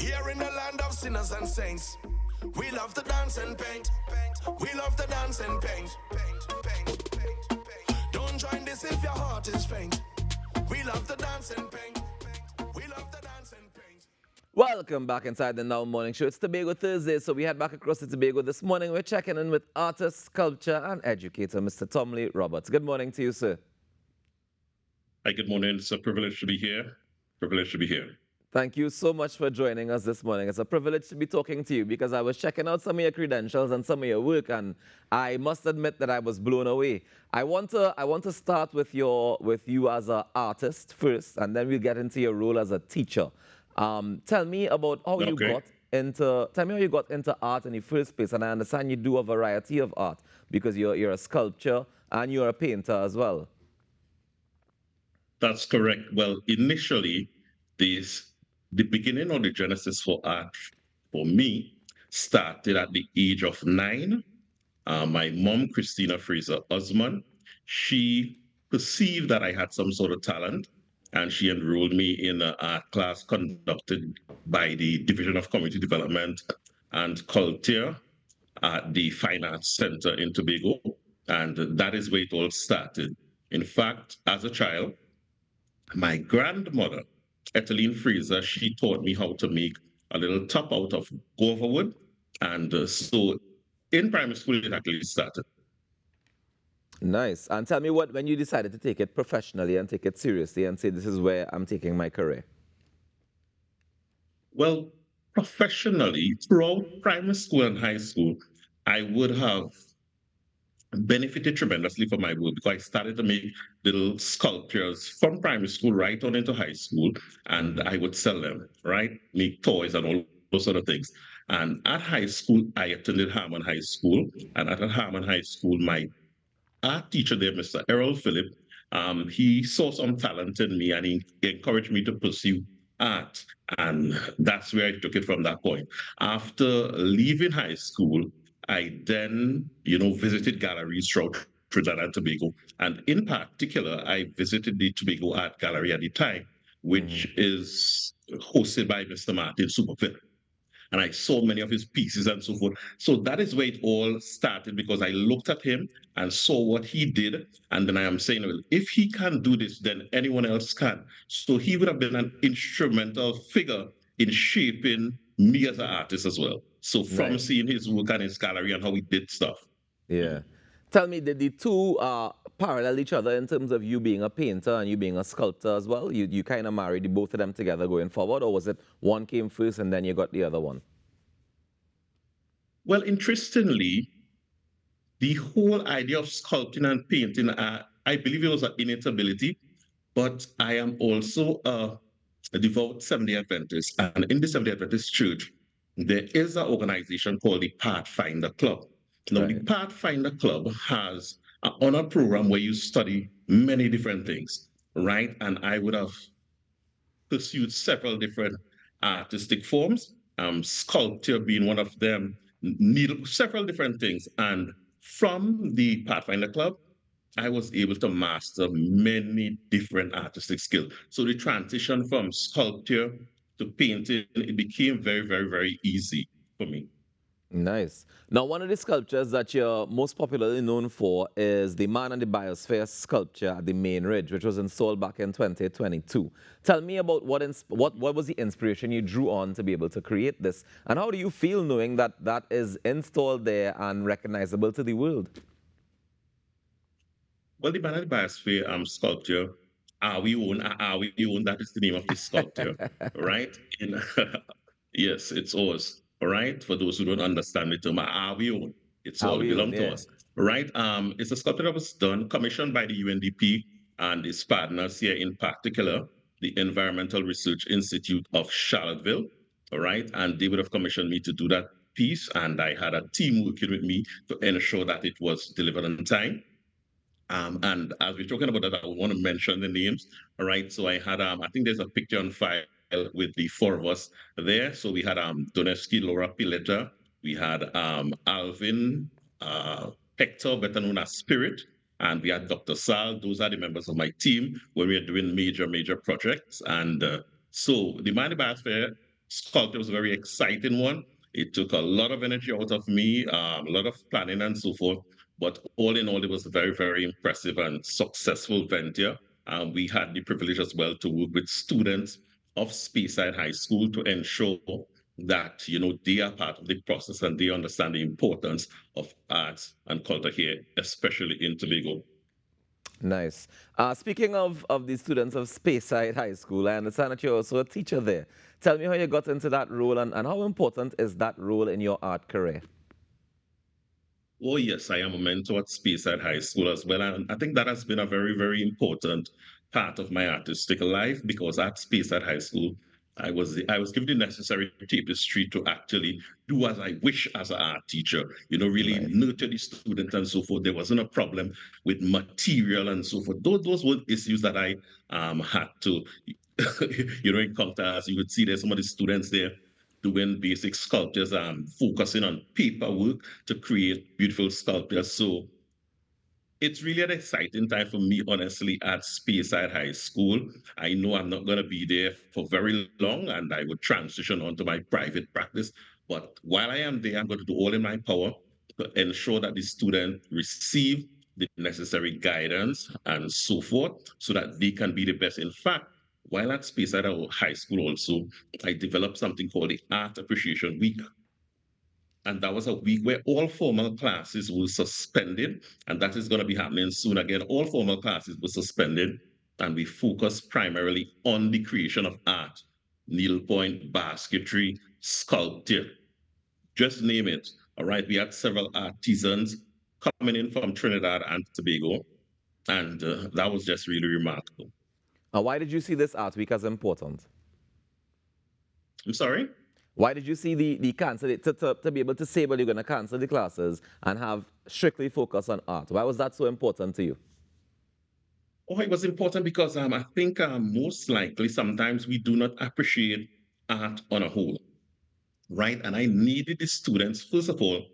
Here in the land of sinners and saints, we love to dance and paint. We love to dance and paint. Don't join this if your heart is faint. We love to dance and paint. We love to dance and paint. Welcome back inside the Now Morning Show. It's Tobago Thursday, so we head back across to Tobago this morning. We're checking in with artist, sculptor, and educator, Mr. Tomley Roberts. Good morning to you, sir. Hi, good morning. It's a privilege to be here. Thank you so much for joining us this morning. It's a privilege to be talking to you because I was checking out some of your credentials and some of your work, and I must admit that I was blown away. I want to start with you as an artist first, and then we'll get into your role as a teacher. Tell me about how you got into art in the first place. And I understand you do a variety of art because you're a sculptor and you're a painter as well. That's correct. Well, initially, the beginning of the genesis for art for me started at the age of 9. My mom, Christina Fraser Osman, she perceived that I had some sort of talent, and she enrolled me in an art class conducted by the Division of Community Development and Culture at the Fine Arts Center in Tobago. And that is where it all started. In fact, as a child, my grandmother, Ethelene Fraser, she taught me how to make a little top out of guava wood. And so in primary school, it actually started. Nice. And tell me when you decided to take it professionally and take it seriously and say, this is where I'm taking my career. Well, professionally, throughout primary school and high school, I would have benefited tremendously from my work because I started to make little sculptures from primary school right on into high school, and I would sell them, right? Make toys and all those sort of things. And at high school, I attended Harmon High School, and at Harmon High School, my art teacher there, Mr. Errol Phillip, he saw some talent in me and he encouraged me to pursue art. And that's where I took it from that point. After leaving high school, I then, visited galleries throughout Trinidad and Tobago. And in particular, I visited the Tobago Art Gallery at the time, which is hosted by Mr. Martin Superfit. And I saw many of his pieces and so forth. So that is where it all started because I looked at him and saw what he did. And then I am saying, well, if he can do this, then anyone else can. So he would have been an instrumental figure in shaping me as an artist as well. So from seeing his work and his gallery and how he did stuff. Yeah. Tell me, did the two parallel each other in terms of you being a painter and you being a sculptor as well? You kind of married the both of them together going forward, or was it one came first and then you got the other one? Well, interestingly, the whole idea of sculpting and painting, I believe it was an innate ability, but I am also a devout Seventh-day Adventist. And in the Seventh-day Adventist Church, there is an organization called the Pathfinder Club. Now, the Pathfinder Club has an honor program where you study many different things, right? And I would have pursued several different artistic forms, sculpture being one of them, several different things. And from the Pathfinder Club, I was able to master many different artistic skills. So the transition from sculpture to painting, it became very, very, very easy for me. Nice. Now, one of the sculptures that you're most popularly known for is the Man and the Biosphere sculpture at the Main Ridge, which was installed back in 2022. Tell me about what was the inspiration you drew on to be able to create this, and how do you feel knowing that that is installed there and recognizable to the world? Well, the Man and the Biosphere sculpture, Are We Own, that is the name of the sculpture, right? Yes, it's ours. All right, for those who don't understand the term, Are We Own? It's all belong to us, right? It's a sculpture that was done, commissioned by the UNDP and its partners here, in particular, the Environmental Research Institute of Charlottesville, all right? And they would have commissioned me to do that piece, and I had a team working with me to ensure that it was delivered on time. And as we're talking about that, I want to mention the names, all right? So I had, I think there's a picture on file with the four of us there. So we had Donevsky, Laura Pileta, we had Alvin, Hector, better known as Spirit, and we had Dr. Sal. Those are the members of my team when we are doing major projects. And so the Man and the Biosphere Sculptor was a very exciting one. It took a lot of energy out of me, a lot of planning and so forth. But all in all, it was a very, very impressive and successful venture. We had the privilege as well to work with students of Speyside High School to ensure that they are part of the process and they understand the importance of arts and culture here, especially in Tobago. Nice. Speaking of the students of Speyside High School, I understand that you're also a teacher there. Tell me how you got into that role and how important is that role in your art career? Oh, yes, I am a mentor at Speyside High School as well. And I think that has been a very, very important part of my artistic life because at Speyside High School, I was given the necessary tapestry to actually do as I wish as an art teacher, really Nice. nurture the student and so forth. There wasn't a problem with material and so forth. Those were issues that I had to, encounter. As you would see, there's some of the students there doing basic sculptures and focusing on paperwork to create beautiful sculptures. So it's really an exciting time for me, honestly, at Speyside High School. I know I'm not going to be there for very long and I would transition onto my private practice. But while I am there, I'm going to do all in my power to ensure that the student receive the necessary guidance and so forth so that they can be the best. In fact, while at Speyside High School also, I developed something called the Art Appreciation Week. And that was a week where all formal classes were suspended. And that is going to be happening soon again. All formal classes were suspended. And we focused primarily on the creation of art, needlepoint, basketry, sculpture, just name it. All right. We had several artisans coming in from Trinidad and Tobago. And that was just really remarkable. Why did you see this art week as important? I'm sorry? Why did you see the cancel to be able to say, well, you're going to cancel the classes and have strictly focus on art? Why was that so important to you? Oh, it was important because I think most likely sometimes we do not appreciate art on a whole, right? And I needed the students, first of all,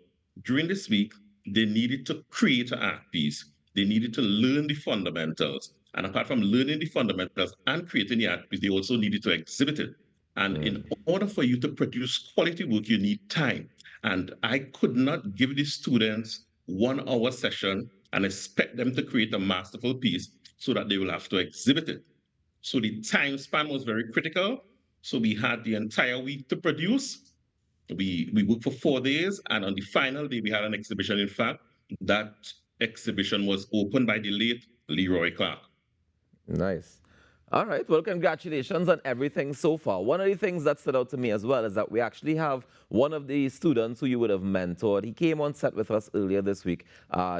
during this week, they needed to create an art piece. They needed to learn the fundamentals. And apart from learning the fundamentals and creating the art piece, they also needed to exhibit it. And in order for you to produce quality work, you need time. And I could not give the students 1 hour session and expect them to create a masterful piece so that they will have to exhibit it. So the time span was very critical. So we had the entire week to produce. We worked for 4 days, and on the final day, we had an exhibition. In fact, that exhibition was opened by the late Leroy Clark. Nice. All right. Well, congratulations on everything so far. One of the things that stood out to me as well is that we actually have one of the students who you would have mentored. He came on set with us earlier this week.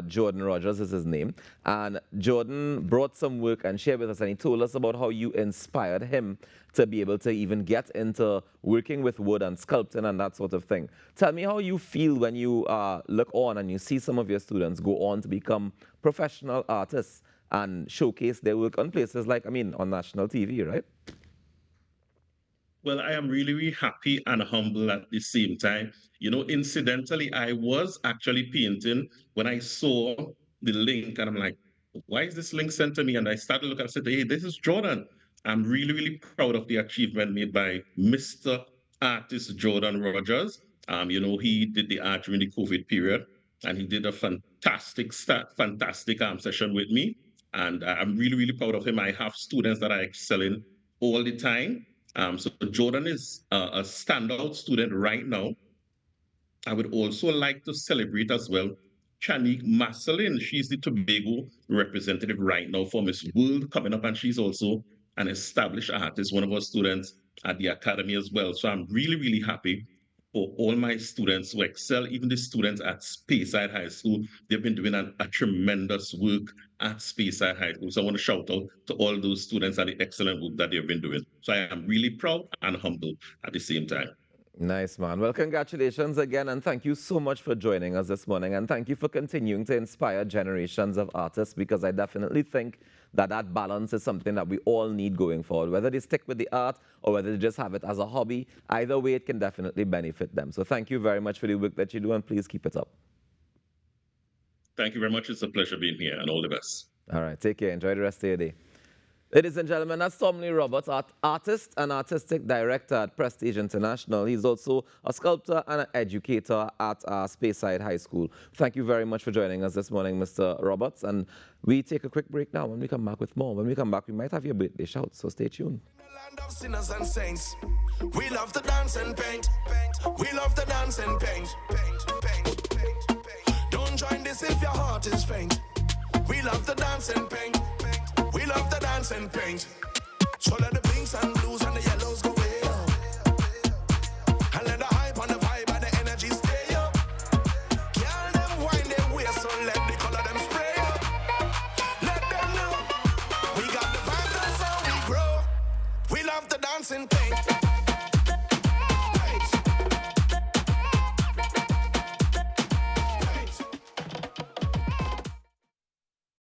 Jordan Rogers is his name. And Jordan brought some work and shared with us, and he told us about how you inspired him to be able to even get into working with wood and sculpting and that sort of thing. Tell me how you feel when you look on and you see some of your students go on to become professional artists and showcase their work on places like, on national TV, right? Well, I am really, really happy and humble at the same time. Incidentally, I was actually painting when I saw the link, and I'm like, why is this link sent to me? And I started looking, I said, hey, this is Jordan. I'm really, really proud of the achievement made by Mr. Artist Jordan Rogers. He did the art during the COVID period, and he did a fantastic session with me. And I'm really, really proud of him. I have students that are excelling all the time. So Jordan is a standout student right now. I would also like to celebrate as well Chanique Marcelin. She's the Tobago representative right now for Miss World coming up, and she's also an established artist, one of our students at the academy as well. So I'm really, really happy for all my students who excel, even the students at Speyside High School. They've been doing a tremendous work at Speyside High School. So I want to shout out to all those students and the excellent work that they've been doing. So I am really proud and humble at the same time. Nice, man. Well, congratulations again, and thank you so much for joining us this morning. And thank you for continuing to inspire generations of artists, because I definitely think that that balance is something that we all need going forward. Whether they stick with the art or whether they just have it as a hobby, either way, it can definitely benefit them. So thank you very much for the work that you do, and please keep it up. Thank you very much. It's a pleasure being here, and all the best. All right, take care. Enjoy the rest of your day. Ladies and gentlemen, that's Tomley Roberts, artist and artistic director at Prestige International. He's also a sculptor and an educator at Speyside High School. Thank you very much for joining us this morning, Mr. Roberts. And we take a quick break now. When we come back with more, when we come back, we might have your birthday shout, so stay tuned. Land of sinners and saints. We love to dance and paint. We love to dance and paint. Don't join this if your heart is faint. We love to dance and paint. We love to dance and paint. So let the pinks and blues and the yellows go.